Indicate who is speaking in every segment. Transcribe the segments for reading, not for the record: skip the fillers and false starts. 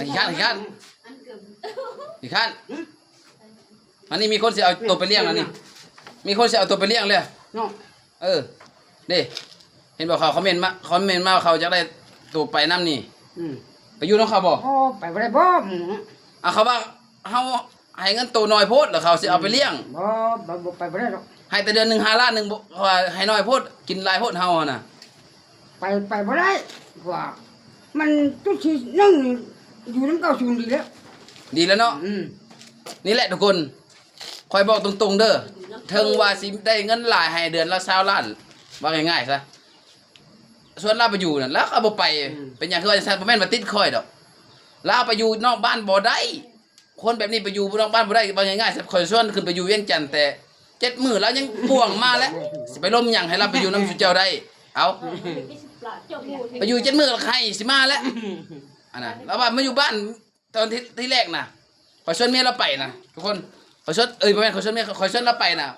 Speaker 1: อีกขั้นอันนี้มีคนสิเอาตัวไปเลี้ยงแล้วนี่มีคนสิเอาตัวไปเลี้ยงเลย
Speaker 2: เนาะ
Speaker 1: เด้เห็นบอกเขาเมนมาเขาจะได้ตัวไปน้ำนี่ไปอยู่น้องเขาบอก
Speaker 2: ไปบ่ได้บ่
Speaker 1: เขาว่าเขาให้เงินตัวน้อยโพดแล้วเขาสิเอาไปเลี้ยง
Speaker 2: บ่ไปบ่ได้หรอก
Speaker 1: ให้แต่เดือน1 5 ล้าน1ว่าให้น้อยโพดกินหลายโพดเฮาน่ะ
Speaker 2: ไปบ่ได้ว่ามันทุกทีนั่งอยู่น้ำเก่าสูงดี
Speaker 1: แล้วเนาะนี่แหละทุกคนคอยบอกตรงๆเด้อถึงว่าสิได้เงินหลายให้เดือนละ20 ล้านว่าง่ายๆซะส่วนเราไปอยู่นั่นแล้วเอาบ่ไปเป็นอย่างคือว่าบ่แม่นว่าติดคอยดอกเราไปอยู่นอกบ้านบ่ได้คนแบบนี้ไปอยู่นอกบ้านบ่ได้ว่าง่ายๆซะคอยส่วนขึ้นไปอยู่เวียงจันทน์แต่7 มื้อแล้วยังป่วงมาแล้วสิไปล้มหยังให้เราไปอยู่นำเจ้าได้เอาไปอยู่7 มื้อแล้วใครสิมาแล้วอันน่ะแล้วว่ามาอยู่บ้านตอนที่แรกน่ะขอยชวนเมียเราไปน่ะทุกคนขอยชวนบ่แม่นขอยชวนเมียขอยชวนเราไปน่ะ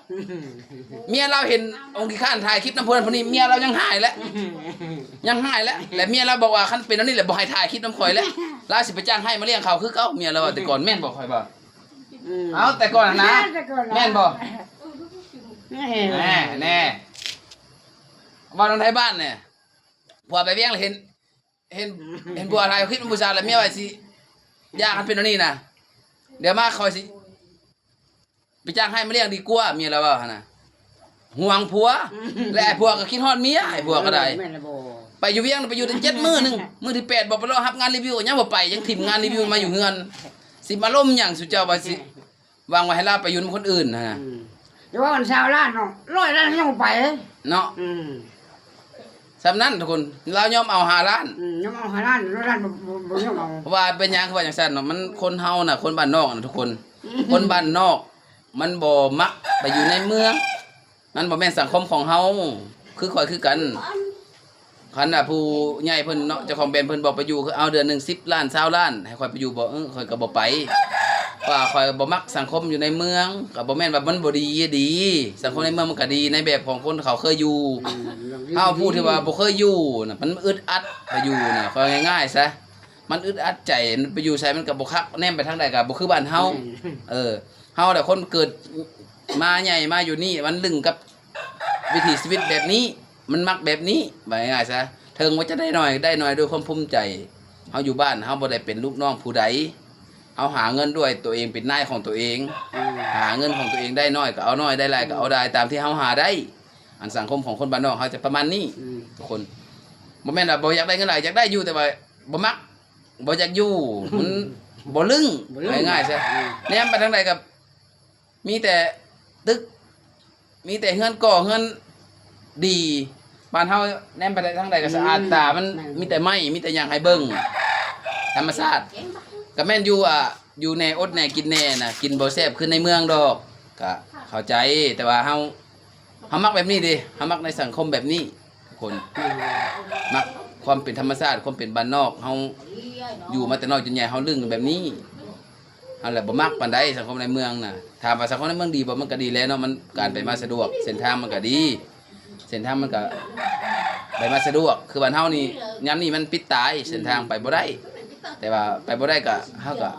Speaker 1: เมียเราเห็นองค์ขี้ข้านถ่ายคลิปน้ำพนนี้เมียเรายังหายแล้วและเมียเราบอกว่าคันเป็นอันนี้แหละบ่ให้ถ่ายคลิปน้ำข่อยแล้วล่าสิไปจ้างให้มาเลี้ยงเขาคือเก่าเมียเราแต่ก่อนแม่นบ่ข่อยบ่เอาแต่ก่อนนะแม่นบ่แน่ว่าน้องไทยบ้านเนี่ยผัวไปเวียงเห็นผัวถ่ายคลิปผู้ชายแล้วเมียว่าสิย่างกันเป็นอันนี้น่ะเดี๋ยวมาคอยสิไปจ้างให้มาเลี้ยงดีกว่าเมียเราว่าน่ะห่วงผัวและไอ้ผัวก็คิดฮอดเมียไอ้ผัวก็ได้ไปอยู่เวียงไปอยู่ได้7 มื้อนึงมื้อที่8บอกไปรอรับงานรีวิวยังบ่ไปยังถิ่มงานรีวิวมาอยู่เฮือนสิมาล่มหยังสุเจ้าว่าสิวางไว้ให้ลาไปอยู่กับคนอื่นนะ
Speaker 2: เดี๋ยวว่ามัน20 ล้านเนาะ100 ล้านยังบ่ไป
Speaker 1: เนาะสำนั้นทุกคนเรายอมเอา5 ล้าน
Speaker 2: ยอมเอา5 ล้าน100 ล้านบ่ยอมเอา
Speaker 1: เพราะว่าเป็นหยังคือว่าจังซั่นเนาะมันคนเฮาน่ะคนบ้านนอกน่ะทุกคนคนบ้านนอกมันบ่มักไปอยู่ในเมืองมันบ่แม่นสังคมของเฮาคือข่อยคือกันคันน่ะผู้ใหญ่เพิ่นเนาะเจ้าของแบรนด์เพิ่นบอกไปอยู่คือเอาเดือนนึง10 ล้าน20 ล้านให้ข่อยไปอยู่บ่ข่อยก็บ่ไปว่าข่อยบ่มักสังคมอยู่ในเมืองก็บ่แม่นว่ามันบ่ดีสังคมในเมืองมันก็ดีในแบบของคนเขาเคยอยู่เฮาผู้ที่ว่าบ่เคยอยู่น่ะมันอึดอัดไปอยู่น่ะข่อยง่ายๆซะมันอึดอัดใจไปอยู่ไสมันก็บ่คักแนมไปทางใดก็บ่คือบ้านเฮาเฮาแต่คนเกิดมาใหญ่มาอยู่นี่มันลึงกับวิถีชีวิตแบบนี้มันมักแบบนี้ว่าง่ายๆซะถึงว่าจะได้น้อยด้วยความภูมิใจเฮาอยู่บ้านเฮาบ่ได้เป็นลูกน้องผู้ใดเฮาหาเงินด้วยตัวเองเป็นนายของตัวเองหาเงินของตัวเองได้น้อยก็เอาน้อยได้หลายก็เอาได้ตามที่เฮาหาได้อันสังคมของคนบ้านนอกเฮาจะประมาณนี้ทุกคนบ่แม่นว่าบ่อยากได้เงินหลายอยากได้อยู่แต่ว่าบ่มักบ่อยากอยู่มันบ่ลึงง่ายๆซะแนมไปทางใดก็มีแต่ตึกมีแต่เฮือนก่อเฮือนดีบ้านเฮาแนมไปทางใดก็สะอาดตามันมีแต่ไม้มีแต่หยังให้เบิ่งธรรมชาติก็แม่นอยู่แน่อดแน่กินแน่น่ะกินบ่แซ่บขึ้นในเมืองดอกก็เข้าใจแต่ว่าเฮามักแบบนี้ดิเฮามักในสังคมแบบนี้ทุกคนมักความเป็นธรรมชาติความเป็นบ้านนอกเฮาอยู่มาแต่น้อยจนใหญ่เฮาลึงแบบนี้เฮาแหละบ่มักปานใดสังคมในเมืองน่ะถามว่าสังคมในเมืองดีบ่มันก็ดีแล้วเนาะมันการไปมาสะดวกเส้นทางมันก็ดีเส้นทางมันก็ไปมาสะดวกคือบ้านเฮานี่ยามนี้มันปิดตายเส้นทางไปบ่ได้แต่ว่าไปบ่ได้ก็เฮาก็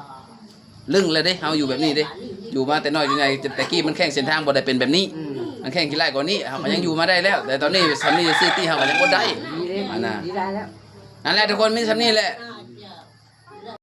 Speaker 1: ลึงเลยเด้เฮาอยู่แบบนี้เด้อยู่มาแต่น้อยจนใหญ่แต่กี้มันแข่งเส้นทางบ่ได้เป็นแบบนี้มันแข่งกี่ไร่กว่านี้เฮาก็ยังอยู่มาได้แล้วแต่ตอนนี้สำนี้ซิตี้เฮาก็ยังบ่ได้อันน่ะนั่นแหละทุกคนมีสำนี้แหละ